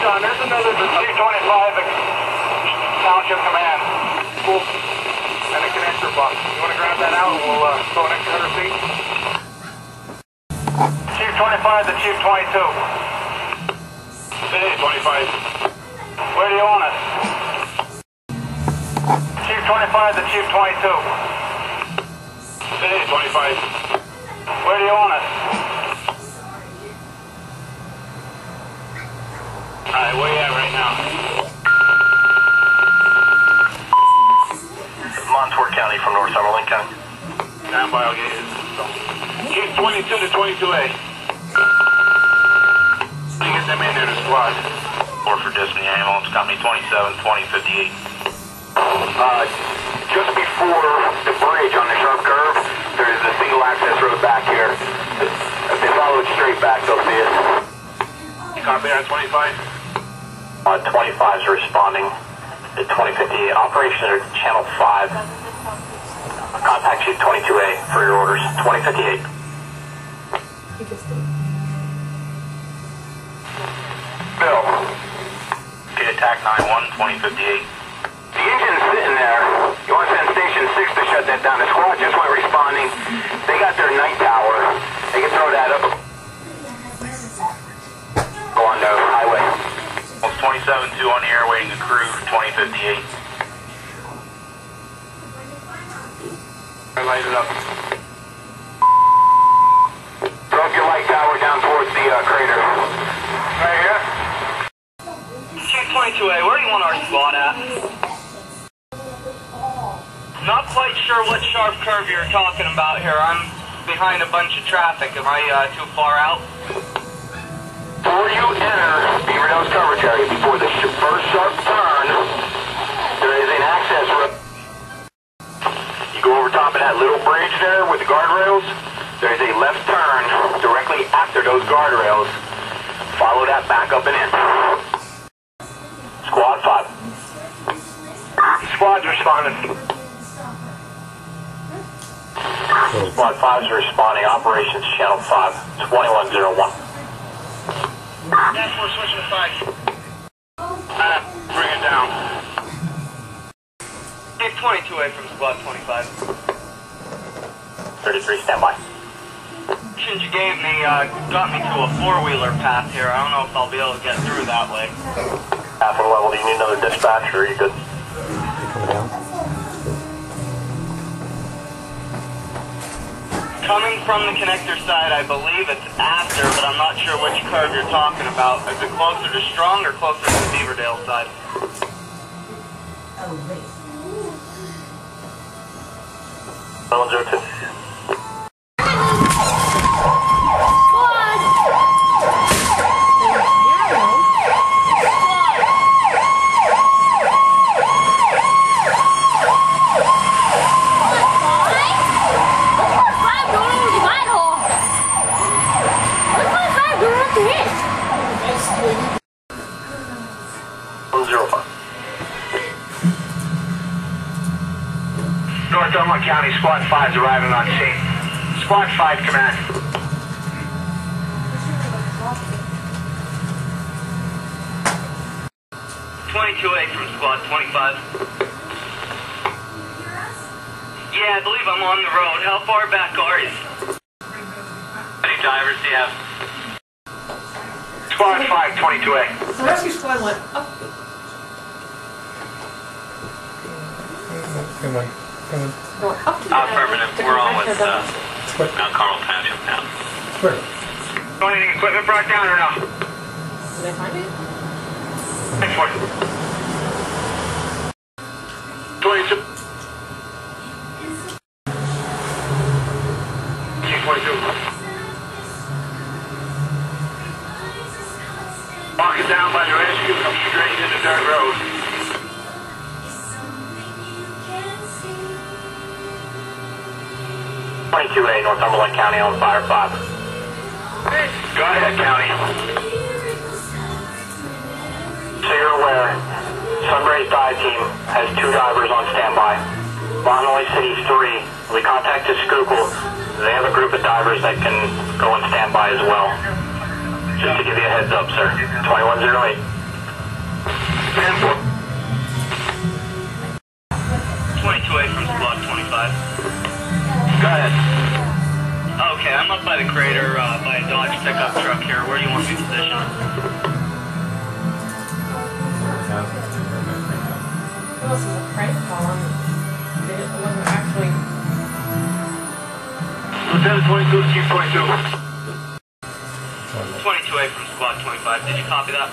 John, there's another Chief 25 Township Command. Cool. And a connector box. You want to grab that out and we'll go an extra 100 feet? Chief 25 to Chief 22. Hey, 25. Where do you want us? Chief 25 to Chief 22. Hey, 25. Where do you want us? Alright, where you at right now? Montour County from Northumberland County. Stand by, I'll get you. Chief 22 to 22A. Get them in there to squad. Or for Disney Ambulance Company 27 2058. Just before the bridge on the sharp curve, there is a single access road back here. If they follow it straight back, they'll see it. Copy on 25. 25 is responding to 2058. Operation at Channel 5. Contact Chief 22A for your orders. 2058. Bill. Okay, attack 9-1, 2058. The engine's sitting there. You want to send Station 6 to shut that down. The squad just went responding. They got their night tower. They can throw that up. Go on the highway. 27-2 on the air, waiting to crew, 2058. Light it up. Throw up your light tower down towards the crater. Right here? Chief 22A, where do you want our squad at? Not quite sure what sharp curve you're talking about here. I'm behind a bunch of traffic. Am I too far out? Before you enter Beaverdale's cover area, before the first sharp turn, there is an access road. You go over top of that little bridge there with the guardrails. There is a left turn directly after those guardrails. Follow that back up and in. Squad 5. Squad's responding. Squad 5 is responding. Operations Channel 5, 2101. That's we're switching to 5. Bring it down. Chief 22A from Squad 25. 33, standby. Since you gave me, got me to a four-wheeler path here. I don't know if I'll be able to get through that way. Half of level, do you need another dispatch or are you good? Coming from the connector side, I believe it's after, but I'm not sure which curve you're talking about. Is it closer to Strong or closer to the Beaverdale side? Oh, wait. 102. Northumberland County Squad 5 is arriving on scene. Squad 5 command. A from Squad 25. Yeah, I believe I'm on the road. How far back are you? Any divers do you have? Squad 5, 22A. The rescue squad went up. Come on. Going up to the Affirmative. We're on with Quick. Mount Carmel Township now. Quick. Anything equipment brought down or no? Did I find it? Thanks for it. 22. Chief 22. Walk it down by the rescue, come straight into dirt road. A Northumberland County on fire 5. Go ahead, County. So you're aware, Sunrays Dive Team has 2 divers on standby. Monterey City's 3. We contacted Schuylkill. They have a group of divers that can go on standby as well. Just to give you a heads up, sir. 2108. 10-4. 22A from squad 25. Go ahead. Okay, I'm up by the crater, by a Dodge pickup truck here. Where do you want me positioned? This is a prank call. It wasn't actually. Lieutenant 22, Chief 22. 22A from squad 25. Did you copy that?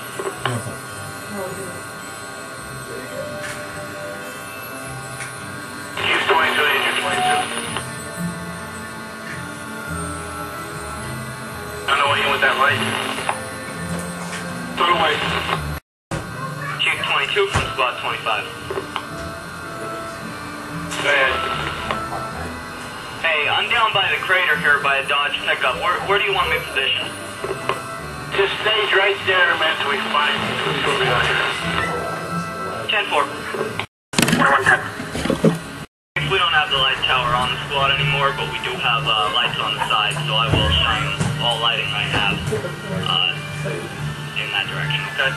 Chief 22, Agent 22. I don't know what you want that light. Put away. Chief 22 from squad 25. Go ahead. Hey, I'm down by the crater here by a Dodge pickup. Where do you want me positioned? Just stay right there, man, till we find what we got here. 10-4. 2110. We don't have the light tower on the squad anymore, but we do have lights on the side, so I will shine all lighting I have in that direction, okay?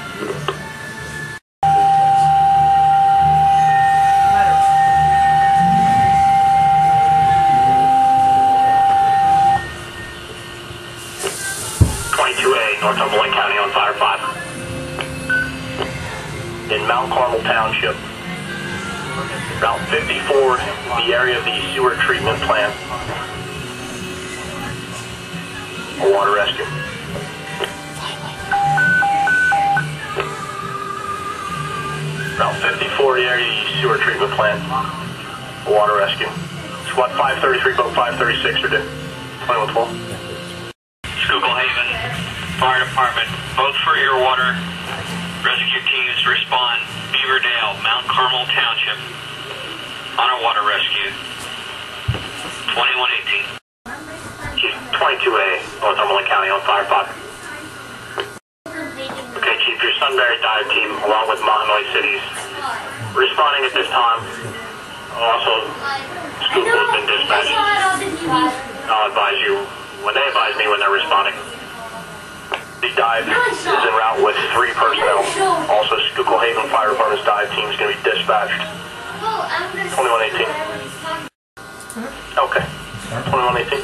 Northumberland County on Fire 5. In Mount Carmel Township, Route 54, the area of the sewer treatment plant. A water rescue. Route 54, the area of the sewer treatment plant. A water rescue. Squad 533, boat 536 are due. 2112. Schuylkill Haven Fire Department, both for your water rescue teams respond. Beaverdale, Mount Carmel Township, on a water rescue. 2118. Chief 22A, Northumberland County on Fire 5. Okay, Chief, your Sunbury dive team, along with Mahanoy Cities, responding at this time. Also, Schuylkill has been dispatched. I'll advise you when they advise me when they're responding. The dive is en route with 3 personnel. Also, Schuylkill Haven Fire Department's dive team is going to be dispatched. 2118. Okay. 2118.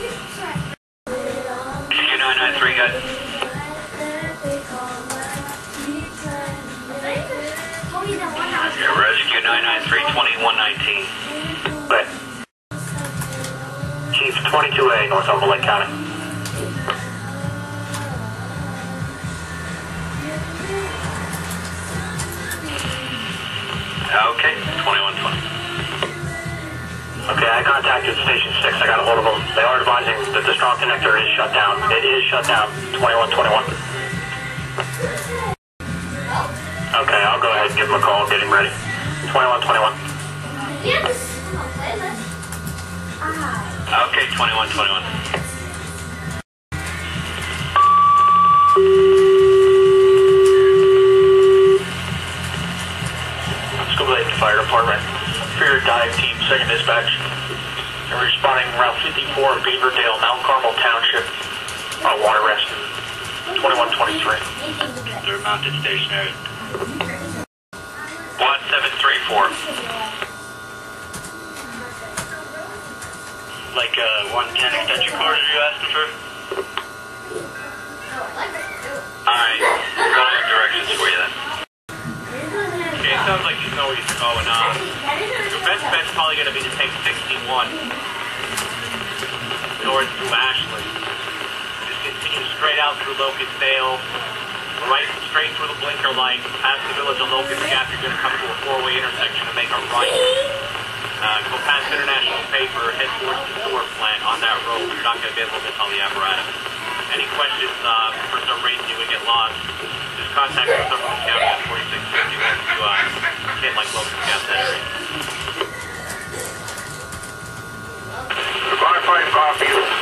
Q993, guys. Rescue 993, 2119. Okay. Chief 22A, Northumberland County. Okay, 2120. Okay, I contacted Station 6. I got a hold of them. They are advising that the strong connector is shut down. It is shut down. 2121. Okay, I'll go ahead and give him a call and get him ready. 2121. Okay, 2121. Schuylkill Haven Fire Department. For your dive team, 2nd Dispatch. They're responding Route 54, Beaverdale, Mount Carmel Township. On water rescue. 2123. They're mounted stationary. 1734. Like 110 extension cord are you asking for? Alright, we're gonna have directions for you then. Okay, it sounds like you know what's going on. Your best bet's probably gonna be to take 61 north through Ashland. Just continue straight out through Locust Dale, right straight through the blinker light, past the village of Locust Gap. You're gonna come to a 4-way intersection and make a right. Go past International Paper, head towards the sewer plant on that road. You're not going to be able to miss all the apparatus. Any questions, for some reason you would get lost, just contact us from the county at 4650 once you hit like Locust Gap that area. Firefight copy.